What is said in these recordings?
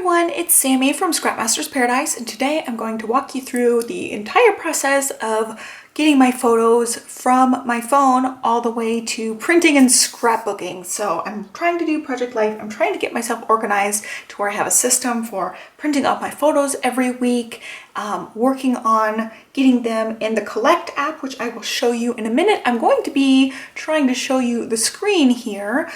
everyone, it's Sammy from Scrapmaster's Paradise, and today I'm going to walk you through the entire process of getting my photos from my phone all the way to printing and scrapbooking. So I'm trying to do Project Life. I'm trying to get myself organized to where I have a system for printing out my photos every week, working on getting them in the Collect app, which I will show you in a minute. I'm going to be trying to show you the screen here.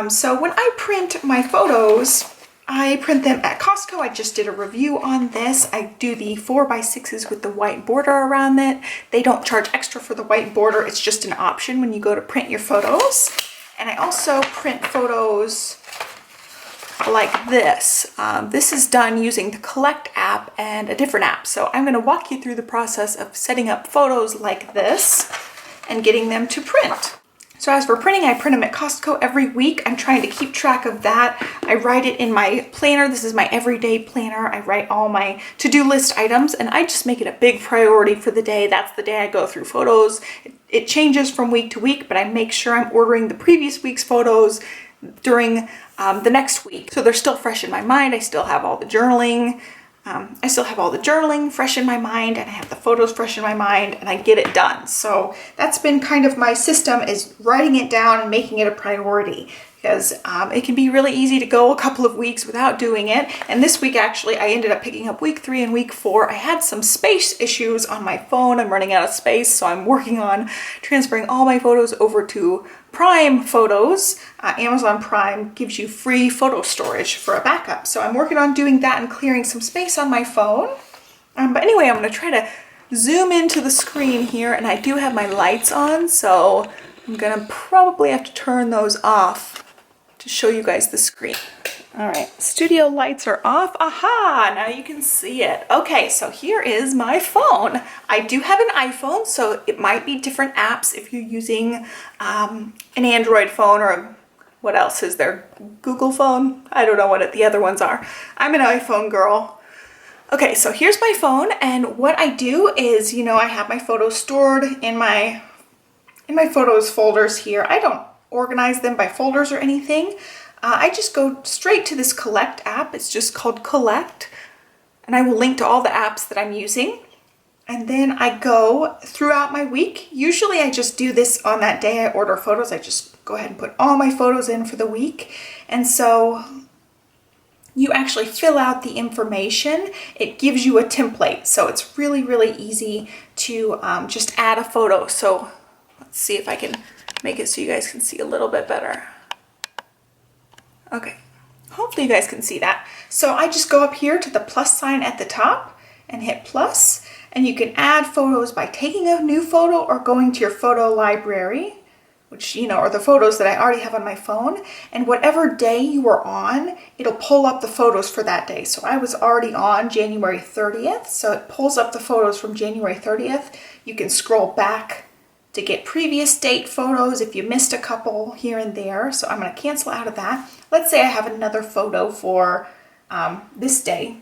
So when I print my photos, I print them at Costco. I just did a review on this. I do the 4x6s with the white border around it. They don't charge extra for the white border. It's just an option when you go to print your photos. And I also print photos like this. This is done using the Collect app and a different app. So I'm going to walk you through the process of setting up photos like this and getting them to print. So as for printing, I print them at Costco every week. I'm trying to keep track of that. I write it in my planner. This is my everyday planner. I write all my to-do list items and I just make it a big priority for the day. That's the day I go through photos. It changes from week to week, but I make sure I'm ordering the previous week's photos during the next week. So they're still fresh in my mind. I still have all the journaling. Fresh in my mind, and I have the photos fresh in my mind, and I get it done. So that's been kind of my system, is writing it down and making it a priority, because it can be really easy to go a couple of weeks without doing it. And this week, actually, I ended up picking up week 3 and week 4. I had some space issues on my phone. I'm running out of space, so I'm working on transferring all my photos over to Prime Photos. Amazon Prime gives you free photo storage for a backup. So I'm working on doing that and clearing some space on my phone. But anyway, I'm going to try to zoom into the screen here, and I do have my lights on, so I'm going to probably have to turn those off to show you guys the screen. All right, studio lights are off. Aha, now you can see it. Okay, so here is my phone. I do have an iPhone, so it might be different apps if you're using an Android phone, or what else is there? Google phone? I don't know what the other ones are. I'm an iPhone girl. Okay, so here's my phone, and what I do is, I have my photos stored in my photos folders here. I don't organize them by folders or anything. I just go straight to this Collect app. It's just called Collect, and I will link to all the apps that I'm using. And then I go throughout my week. Usually I just do this on that day I order photos. I just go ahead and put all my photos in for the week. And so you actually fill out the information. It gives you a template. So it's really, really easy to just add a photo. So let's see if I can make it so you guys can see a little bit better. Okay, hopefully you guys can see that. So I just go up here to the plus sign at the top and hit plus, and you can add photos by taking a new photo or going to your photo library, which, are the photos that I already have on my phone. And whatever day you were on, it'll pull up the photos for that day. So I was already on January 30th, so it pulls up the photos from January 30th. You can scroll back to get previous date photos if you missed a couple here and there. So I'm going to cancel out of that. Let's say I have another photo for this day.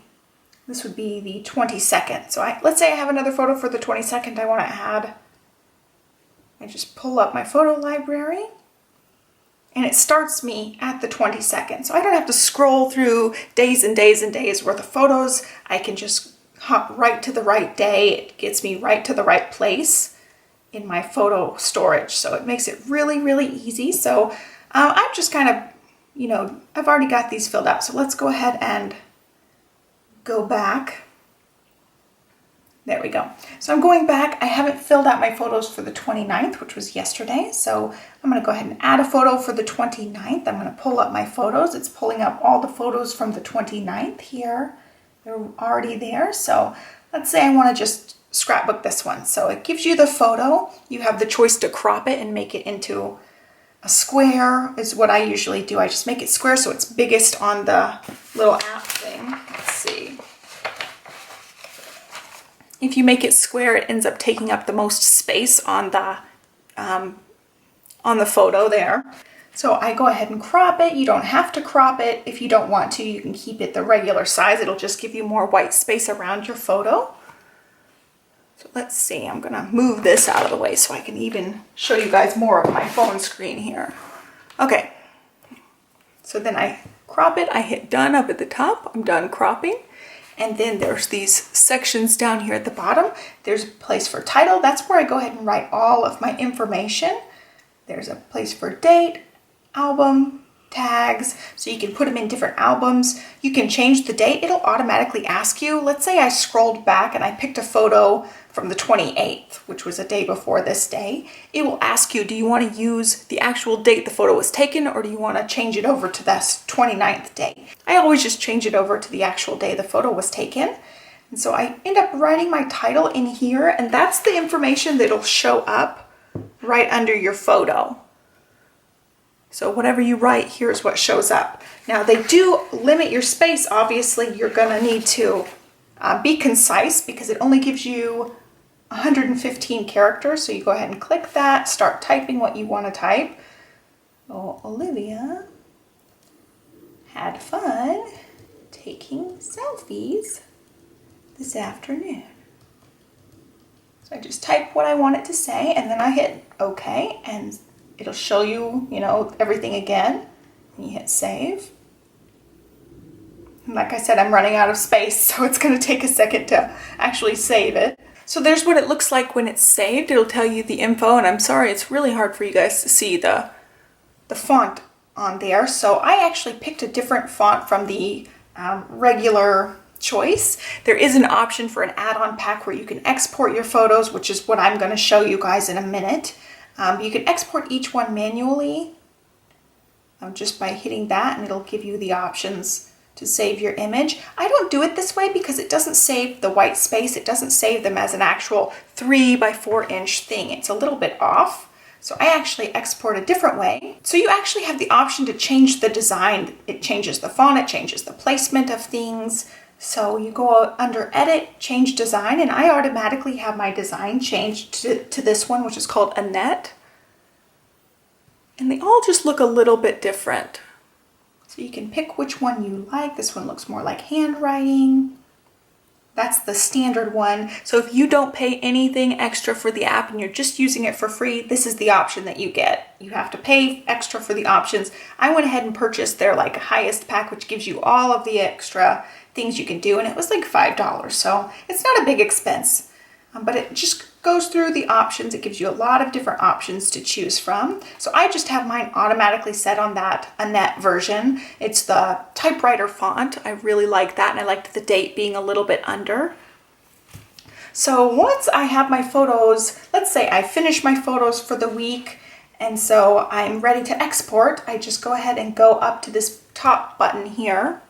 This would be the 22nd. So let's say I have another photo for the 22nd I want to add. I just pull up my photo library, and it starts me at the 22nd. So I don't have to scroll through days and days and days worth of photos. I can just hop right to the right day. It gets me right to the right place in my photo storage. So it makes it really, really easy. So I'm just kind of, I've already got these filled out. So let's go ahead and go back. There we go. So I'm going back. I haven't filled out my photos for the 29th, which was yesterday. So I'm going to go ahead and add a photo for the 29th. I'm going to pull up my photos. It's pulling up all the photos from the 29th here. They're already there. So let's say I want to just scrapbook this one. So it gives you the photo. You have the choice to crop it and make it into a square, is what I usually do. I just make it square so it's biggest on the little app thing. Let's see. If you make it square, it ends up taking up the most space on the photo there. So I go ahead and crop it. You don't have to crop it. If you don't want to, you can keep it the regular size. It'll just give you more white space around your photo. So let's see, I'm gonna move this out of the way so I can even show you guys more of my phone screen here. Okay, so then I crop it. I hit done up at the top. I'm done cropping. And then there's these sections down here at the bottom. There's a place for title. That's where I go ahead and write all of my information. There's a place for date, album, tags, so you can put them in different albums. You can change the date. It'll automatically ask you. Let's say I scrolled back and I picked a photo from the 28th, which was a day before this day. It will ask you, do you want to use the actual date the photo was taken, or do you want to change it over to this 29th day? I always just change it over to the actual day the photo was taken. And so I end up writing my title in here, and that's the information that'll show up right under your photo. So whatever you write, here's what shows up. Now they do limit your space. Obviously, you're gonna need to be concise because it only gives you 115 characters. So you go ahead and click that, start typing what you want to type. Oh, Olivia had fun taking selfies this afternoon. So I just type what I want it to say, and then I hit OK, and it'll show you, everything again. And you hit save. And like I said, I'm running out of space, so it's going to take a second to actually save it. So there's what it looks like when it's saved. It'll tell you the info, and I'm sorry, it's really hard for you guys to see the font on there. So I actually picked a different font from the regular choice. There is an option for an add-on pack where you can export your photos, which is what I'm going to show you guys in a minute. You can export each one manually just by hitting that, and it'll give you the options to save your image. I don't do it this way because it doesn't save the white space. It doesn't save them as an actual 3 by 4 inch thing. It's a little bit off. So I actually export a different way. So you actually have the option to change the design. It changes the font, it changes the placement of things. So you go under Edit, Change Design, and I automatically have my design changed to this one, which is called Annette. And they all just look a little bit different. So you can pick which one you like. This one looks more like handwriting. That's the standard one. So if you don't pay anything extra for the app and you're just using it for free, this is the option that you get. You have to pay extra for the options. I went ahead and purchased their highest pack, which gives you all of the extra things you can do, and it was like $5. So it's not a big expense, but it just goes through the options. It gives you a lot of different options to choose from. So I just have mine automatically set on that Annette version. It's the typewriter font. I really like that, and I liked the date being a little bit under. So once I have my photos, let's say I finish my photos for the week, and so I'm ready to export, I just go ahead and go up to this top button here.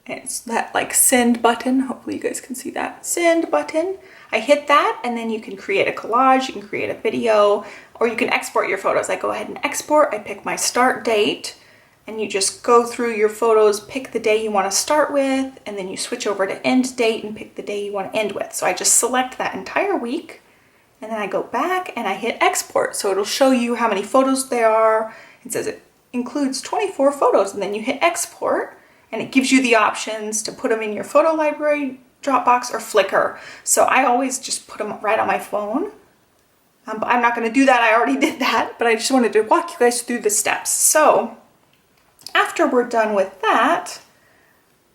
It's that send button. Hopefully you guys can see that send button. I hit that, and then you can create a collage, you can create a video, or you can export your photos. I go ahead and export. I pick my start date, and you just go through your photos, pick the day you want to start with, and then you switch over to end date and pick the day you want to end with. So I just select that entire week, and then I go back and I hit export. So it'll show you how many photos there are. It says it includes 24 photos, and then you hit export. And it gives you the options to put them in your photo library, Dropbox, or Flickr. So I always just put them right on my phone. But I'm not going to do that. I already did that. But I just wanted to walk you guys through the steps. So after we're done with that,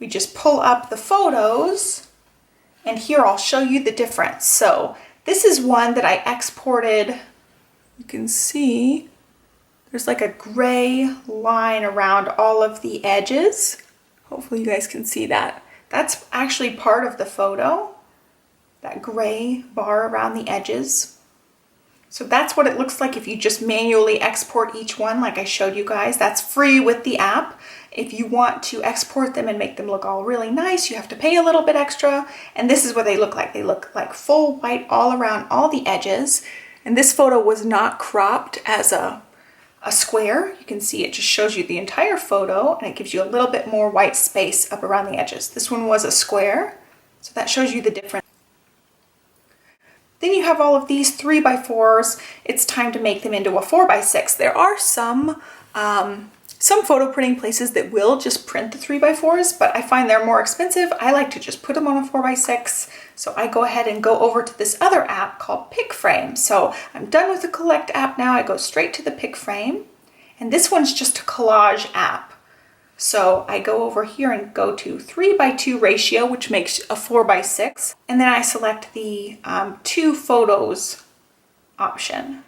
we just pull up the photos. And here I'll show you the difference. So this is one that I exported. You can see there's a gray line around all of the edges. Hopefully you guys can see that. That's actually part of the photo, that gray bar around the edges. So that's what it looks like if you just manually export each one like I showed you guys. That's free with the app. If you want to export them and make them look all really nice, you have to pay a little bit extra. And this is what they look like. They look like full white all around all the edges. And this photo was not cropped as a square. You can see it just shows you the entire photo, and it gives you a little bit more white space up around the edges. This one was a square, so that shows you the difference. Then you have all of these 3 by 4s. It's time to make them into a 4 by 6. There are some photo printing places that will just print the 3 by 4s, but I find they're more expensive. I like to just put them on a 4 by 6. So I go ahead and go over to this other app called Pic Frame. So I'm done with the Collect app now. I go straight to the Pic Frame, And this one's just a collage app. So I go over here and go to 3:2 ratio, which makes a 4:6. And then I select the 2 photos option.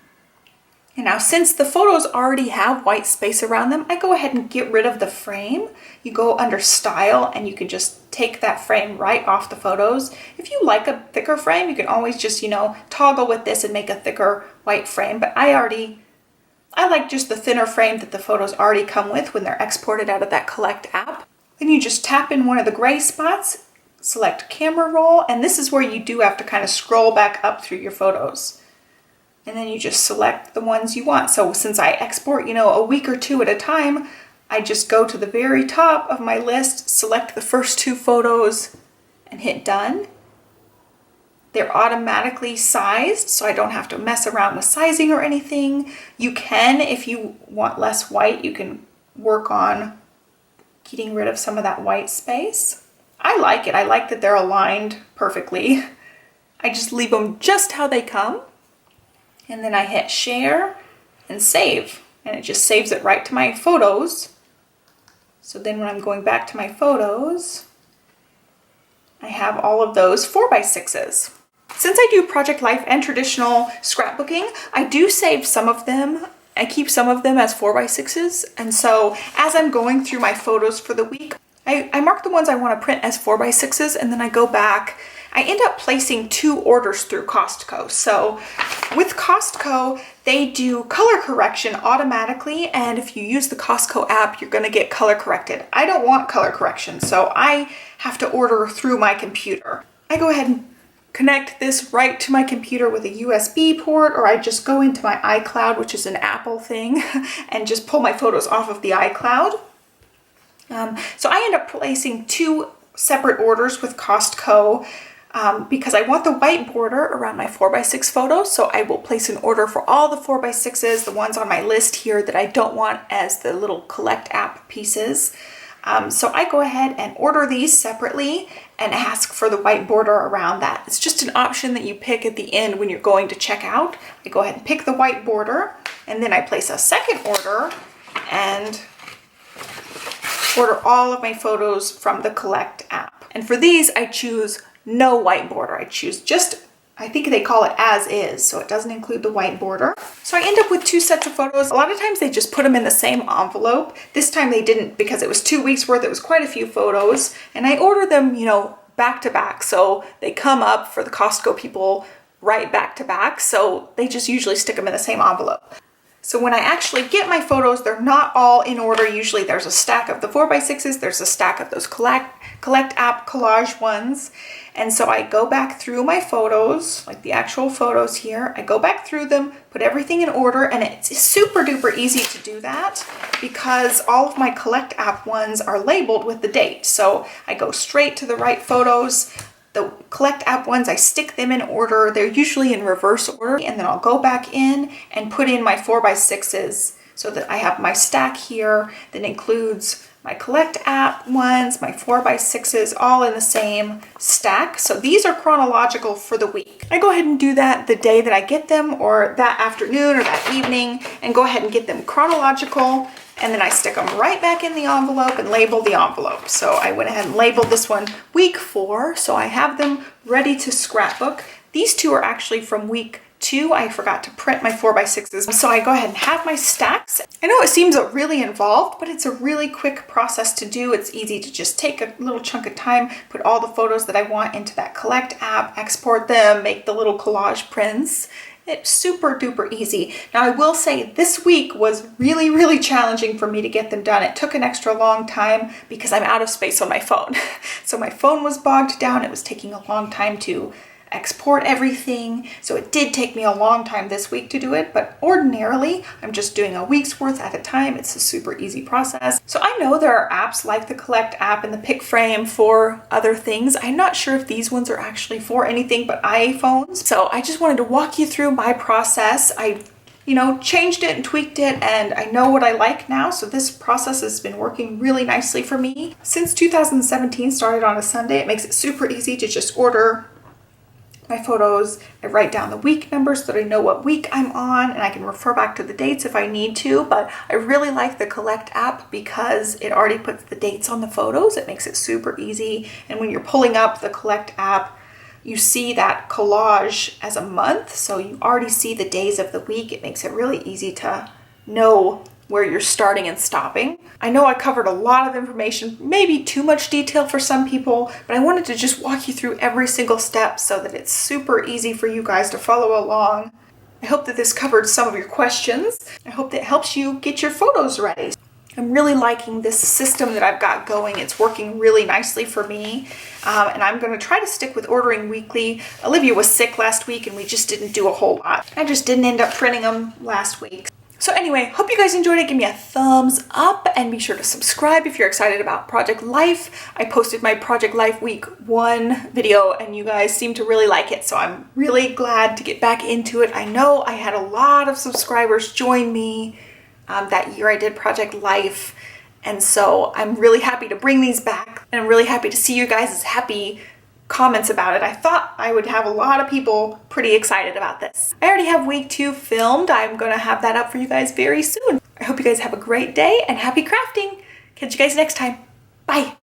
And now since the photos already have white space around them, I go ahead and get rid of the frame. You go under style and you can just take that frame right off the photos. If you like a thicker frame, you can always just, toggle with this and make a thicker white frame. But I like just the thinner frame that the photos already come with when they're exported out of that Collect app. Then you just tap in one of the gray spots, select camera roll, and this is where you do have to kind of scroll back up through your photos. And then you just select the ones you want. So since I export, a week or 2 at a time, I just go to the very top of my list, select the first 2 photos, and hit done. They're automatically sized, so I don't have to mess around with sizing or anything. You can, if you want less white, you can work on getting rid of some of that white space. I like it. I like that they're aligned perfectly. I just leave them just how they come. And then I hit share and save. And it just saves it right to my photos. So then when I'm going back to my photos, I have all of those 4:6s. Since I do Project Life and traditional scrapbooking, I do save some of them. I keep some of them as 4:6s. And so as I'm going through my photos for the week, I mark the ones I want to print as 4:6s, and then I go back. I end up placing 2 orders through Costco. So with Costco, they do color correction automatically, and if you use the Costco app, you're going to get color corrected. I don't want color correction, so I have to order through my computer. I go ahead and connect this right to my computer with a USB port, or I just go into my iCloud, which is an Apple thing, and just pull my photos off of the iCloud. So I end up placing 2 separate orders with Costco because I want the white border around my 4:6 photos. So I will place an order for all the 4:6s, the ones on my list here that I don't want as the little Collect app pieces. So I go ahead and order these separately and ask for the white border around that. It's just an option that you pick at the end when you're going to check out. I go ahead and pick the white border, and then I place a second order and order all of my photos from the Collect app. And for these, I choose no white border. I choose I think they call it as is, so it doesn't include the white border. So I end up with 2 sets of photos. A lot of times they just put them in the same envelope. This time they didn't, because it was 2 weeks worth. It was quite a few photos, and I order them, back to back. So they come up for the Costco people right back to back. So they just usually stick them in the same envelope. So when I actually get my photos, they're not all in order. Usually there's a stack of the 4:6s, there's a stack of those Collect app collage ones. And so I go back through my photos, like the actual photos here. I go back through them, put everything in order, and it's super duper easy to do that because all of my Collect app ones are labeled with the date. So I go straight to the right photos. The Collect app ones, I stick them in order. They're usually in reverse order, and then I'll go back in and put in my 4:6s so that I have my stack here that includes my Collect app ones, my 4:6s, all in the same stack. So these are chronological for the week. I go ahead and do that the day that I get them, or that afternoon or that evening, and go ahead and get them chronological. And then I stick them right back in the envelope and label the envelope. So I went ahead and labeled this one week 4. So I have them ready to scrapbook. These 2 are actually from week 2. I forgot to print my 4:6s. So I go ahead and have my stacks. I know it seems really involved, but it's a really quick process to do. It's easy to just take a little chunk of time, put all the photos that I want into that Collect app, export them, make the little collage prints. It's super duper easy. Now I will say this week was really, really challenging for me to get them done. It took an extra long time because I'm out of space on my phone. So my phone was bogged down. It was taking a long time to export everything. So it did take me a long time this week to do it, but ordinarily I'm just doing a week's worth at a time. It's a super easy process. So I know there are apps like the Collect app and the Pic Frame for other things. I'm not sure if these ones are actually for anything but iPhones. So I just wanted to walk you through my process. I changed it and tweaked it, and I know what I like now. So this process has been working really nicely for me. Since 2017 started on a Sunday, it makes it super easy to just order my photos. I write down the week numbers so that I know what week I'm on, and I can refer back to the dates if I need to. But I really like the Collect app because it already puts the dates on the photos. It makes it super easy. And when you're pulling up the Collect app, you see that collage as a month, so you already see the days of the week. It makes it really easy to know where you're starting and stopping. I know I covered a lot of information, maybe too much detail for some people, but I wanted to just walk you through every single step so that it's super easy for you guys to follow along. I hope that this covered some of your questions. I hope that helps you get your photos ready. I'm really liking this system that I've got going. It's working really nicely for me, and I'm going to try to stick with ordering weekly. Olivia was sick last week and we just didn't do a whole lot. I just didn't end up printing them last week. So anyway, hope you guys enjoyed it. Give me a thumbs up and be sure to subscribe if you're excited about Project Life. I posted my Project Life week 1 video and you guys seem to really like it, so I'm really glad to get back into it. I know I had a lot of subscribers join me that year I did Project Life, and so I'm really happy to bring these back, and I'm really happy to see you guys' happy comments about it. I thought I would have a lot of people pretty excited about this. I already have week 2 filmed. I'm gonna have that up for you guys very soon. I hope you guys have a great day and happy crafting. Catch you guys next time. Bye.